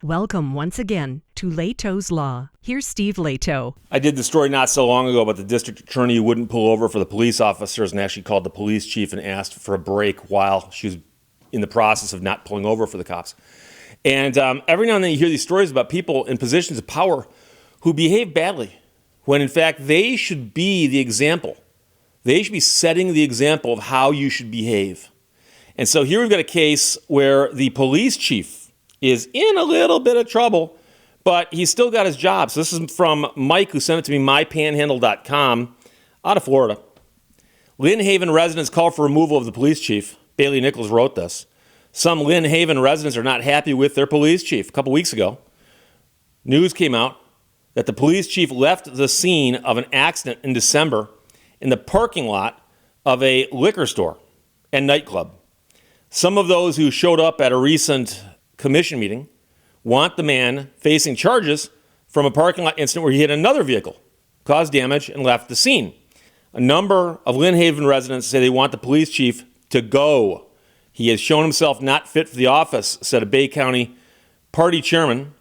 Welcome once again to Lehto's Law. Here's Steve Lehto. I did the story not so long ago about the district attorney who wouldn't pull over for the police officers and actually called the police chief and asked for a break while she was in the process of not pulling over for the cops. And every now and then you hear these stories about people in positions of power who behave badly when in fact they should be the example. They should be setting the example of how you should behave. And so here we've got a case where the police chief is in a little bit of trouble, but he's still got his job. So this is from Mike, who sent it to me, mypanhandle.com, out of Florida. Lynn Haven residents call for removal of the police chief. Bailey Nichols wrote this. Some Lynn Haven residents are not happy with their police chief. A couple weeks ago, news came out that the police chief left the scene of an accident in December in the parking lot of a liquor store and nightclub. Some of those who showed up at a recent commission meeting want the man facing charges from a parking lot incident where he hit another vehicle, caused damage, and left the scene. A number of Lynn Haven residents say they want the police chief to go. He has shown himself not fit for the office, said a Bay County party chairman.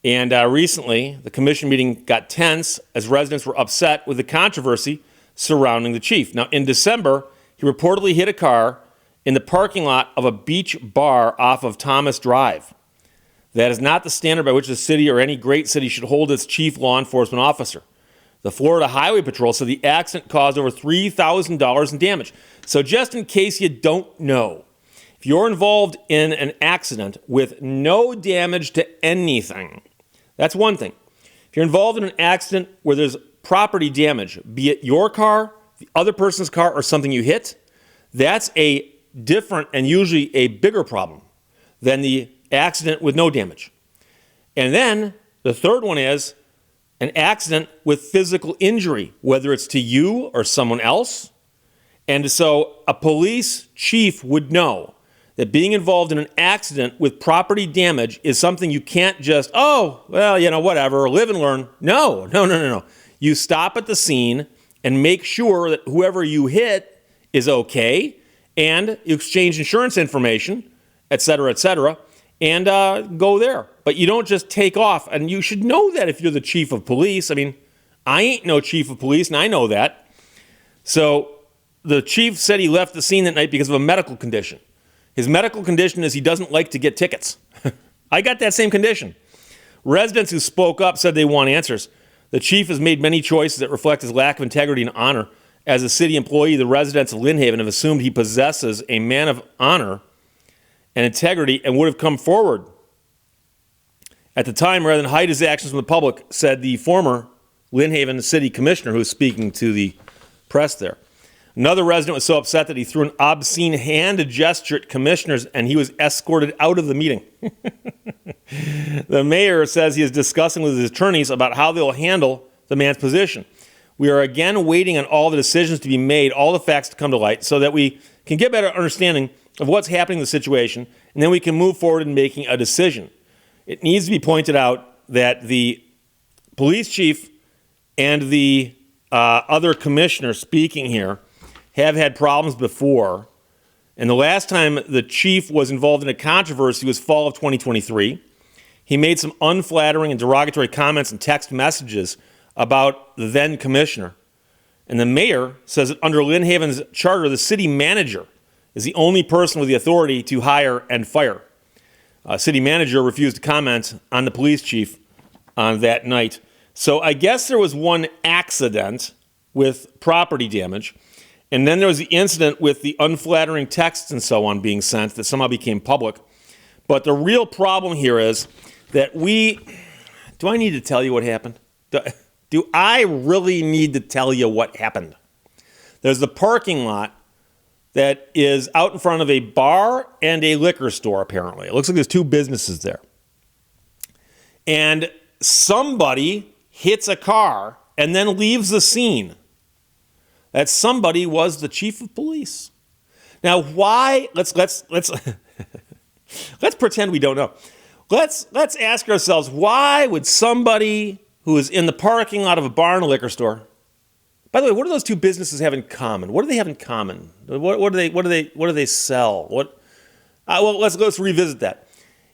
And recently, the commission meeting got tense as residents were upset with the controversy surrounding the chief. Now, in December, he reportedly hit a car in the parking lot of a beach bar off of Thomas Drive. That is not the standard by which the city or any great city should hold its chief law enforcement officer. The Florida Highway Patrol said the accident caused over $3,000 in damage. So just in case you don't know, if you're involved in an accident with no damage to anything, that's one thing. If you're involved in an accident where there's property damage, be it your car, the other person's car, or something you hit, that's a different and usually a bigger problem than the accident with no damage. And then the third one is an accident with physical injury, whether it's to you or someone else. And so a police chief would know that being involved in an accident with property damage is something you can't just, whatever, live and learn. No. You stop at the scene and make sure that whoever you hit is okay, and you exchange insurance information, et cetera, and go there. But you don't just take off, and you should know that if you're the chief of police. I mean, I ain't no chief of police, and I know that. So the chief said he left the scene that night because of a medical condition. His medical condition is he doesn't like to get tickets. I got that same condition. Residents who spoke up said they want answers. The chief has made many choices that reflect his lack of integrity and honor. As a city employee, the residents of Lynn Haven have assumed he possesses a man of honor and integrity and would have come forward. At the time, rather than hide his actions from the public, said the former Lynn Haven city commissioner who was speaking to the press there. Another resident was so upset that he threw an obscene hand gesture at commissioners and he was escorted out of the meeting. The mayor says he is discussing with his attorneys about how they will handle the man's position. We are again waiting on all the decisions to be made, all the facts to come to light, so that we can get better understanding of what's happening in the situation, and then we can move forward in making a decision. It needs to be pointed out that the police chief and the other commissioner speaking here have had problems before, and the last time the chief was involved in a controversy was fall of 2023. He made some unflattering and derogatory comments and text messages about the then commissioner. And the mayor says that under Lynn Haven's charter, the city manager is the only person with the authority to hire and fire. City manager refused to comment on the police chief on that night. So I guess there was one accident with property damage, and then there was the incident with the unflattering texts and so on being sent that somehow became public. But the real problem here is that do I need to tell you what happened? Do I really need to tell you what happened? There's the parking lot that is out in front of a bar and a liquor store, apparently. It looks like there's two businesses there. And somebody hits a car and then leaves the scene. That somebody was the chief of police. Now, why? Let's pretend we don't know. Let's ask ourselves, why would somebody who is in the parking lot of a bar and a liquor store. By the way, what do those two businesses have in common? What do they have in common? What do they sell? Let's revisit that.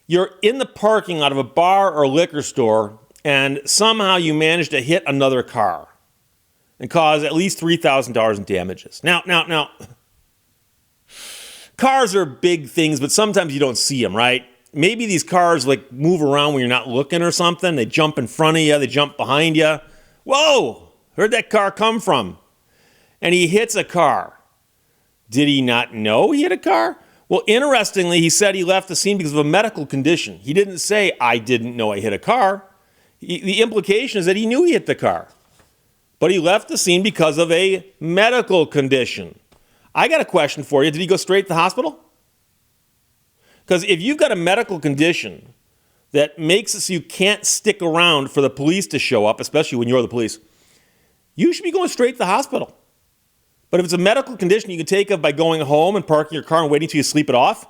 You're in the parking lot of a bar or liquor store, and somehow you manage to hit another car and cause at least $3,000 in damages. Now, cars are big things, but sometimes you don't see them, right? Maybe these cars like move around when you're not looking or something. They jump in front of you. They jump behind you. Whoa, where'd that car come from? And he hits a car. Did he not know he hit a car? Well, interestingly, he said he left the scene because of a medical condition. He didn't say, I didn't know I hit a car. The implication is that he knew he hit the car. But he left the scene because of a medical condition. I got a question for you. Did he go straight to the hospital? Because if you've got a medical condition that makes it so you can't stick around for the police to show up, especially when you're the police, you should be going straight to the hospital. But if it's a medical condition you can take up by going home and parking your car and waiting till you sleep it off,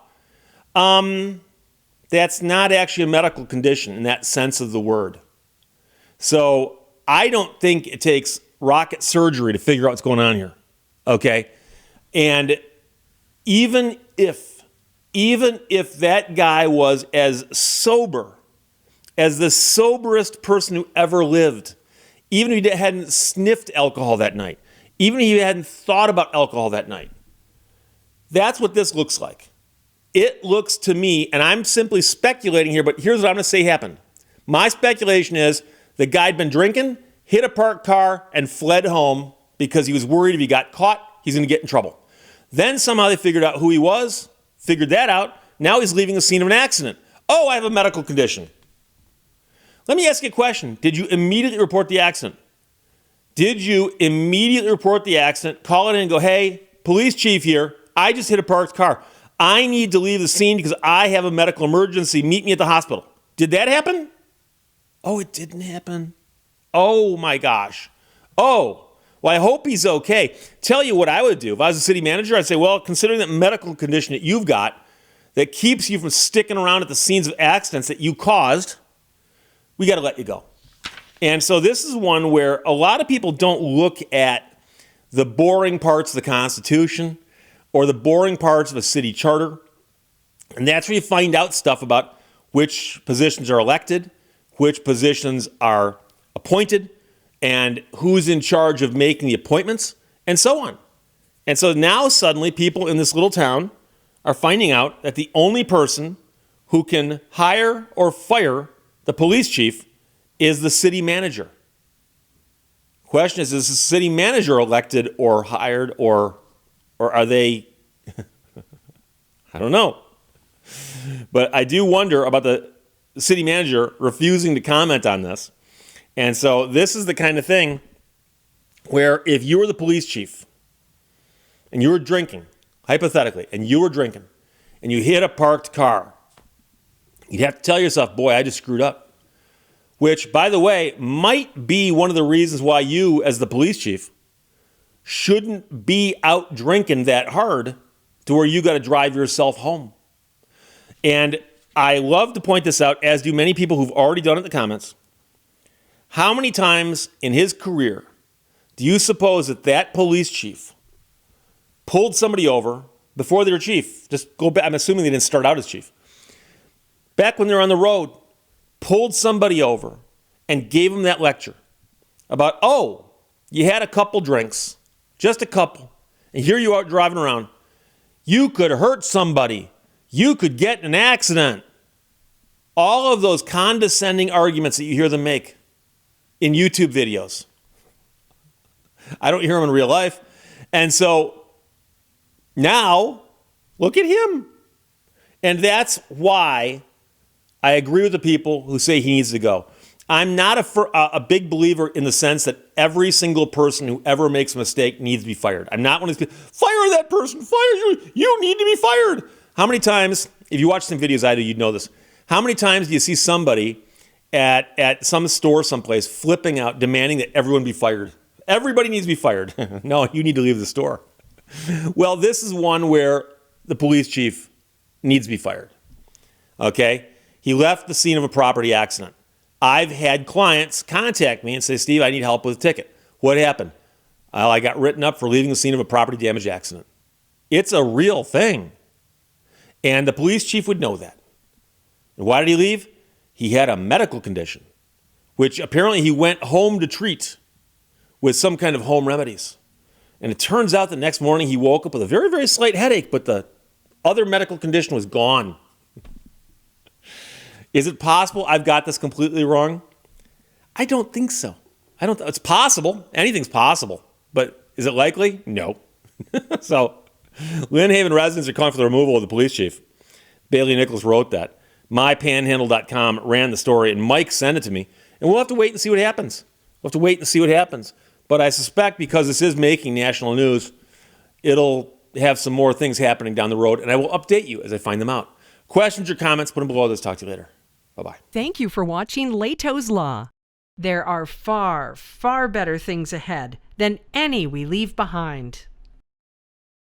that's not actually a medical condition in that sense of the word. So I don't think it takes rocket surgery to figure out what's going on here, okay? And even if that guy was as sober as the soberest person who ever lived, even if he hadn't sniffed alcohol that night, even if he hadn't thought about alcohol that night, that's what this looks like. It looks to me, and I'm simply speculating here, but here's what I'm going to say happened. My speculation is the guy had been drinking, hit a parked car, and fled home because he was worried if he got caught, he's going to get in trouble. Then somehow they figured out who he was, figured that out. Now he's leaving the scene of an accident. Oh, I have a medical condition. Let me ask you a question. Did you immediately report the accident? Did you immediately report the accident, call it in and go, hey, police chief here, I just hit a parked car. I need to leave the scene because I have a medical emergency. Meet me at the hospital. Did that happen? Oh, it didn't happen. Oh, my gosh. Oh, well, I hope he's okay. Tell you what I would do. If I was a city manager, I'd say, well, considering that medical condition that you've got that keeps you from sticking around at the scenes of accidents that you caused, we got to let you go. And so this is one where a lot of people don't look at the boring parts of the Constitution or the boring parts of a city charter. And that's where you find out stuff about which positions are elected, which positions are appointed, and who's in charge of making the appointments, and so on. And so now suddenly people in this little town are finding out that the only person who can hire or fire the police chief is the city manager. Question is the city manager elected or hired or are they, I don't know. But I do wonder about the city manager refusing to comment on this. And so this is the kind of thing where if you were the police chief and you were drinking, hypothetically, and you were drinking and you hit a parked car, you'd have to tell yourself, boy, I just screwed up. Which, by the way, might be one of the reasons why you, as the police chief, shouldn't be out drinking that hard to where you got to drive yourself home. And I love to point this out, as do many people who've already done it in the comments. How many times in his career do you suppose that police chief pulled somebody over before they were chief? Just go back. I'm assuming they didn't start out as chief. Back when they were on the road, pulled somebody over and gave them that lecture about, oh, you had a couple drinks, just a couple, and here you are driving around. You could hurt somebody. You could get in an accident. All of those condescending arguments that you hear them make in YouTube videos. I don't hear them in real life. And so now, look at him. And that's why I agree with the people who say he needs to go. I'm not a big believer in the sense that every single person who ever makes a mistake needs to be fired. I'm not one of these people, fire that person, fire you, you need to be fired. How many times, if you watch some videos I do, you'd know this. How many times do you see somebody at some store someplace flipping out, demanding that everyone be fired? Everybody needs to be fired. No, you need to leave the store. Well, this is one where the police chief needs to be fired. Okay? He left the scene of a property accident. I've had clients contact me and say, Steve, I need help with a ticket. What happened? Well, I got written up for leaving the scene of a property damage accident. It's a real thing. And the police chief would know that. And why did he leave? He had a medical condition, which apparently he went home to treat with some kind of home remedies. And it turns out the next morning he woke up with a very, very slight headache, but the other medical condition was gone. Is it possible I've got this completely wrong? I don't think so. It's possible. Anything's possible. But is it likely? No. So, Lynn Haven residents are calling for the removal of the police chief. Bailey Nichols wrote that. MyPanhandle.com ran the story, and Mike sent it to me. And we'll have to wait and see what happens. But I suspect because this is making national news, it'll have some more things happening down the road, and I will update you as I find them out. Questions or comments, put them below this. Talk to you later. Bye-bye. Thank you for watching Lehto's Law. There are far, far better things ahead than any we leave behind.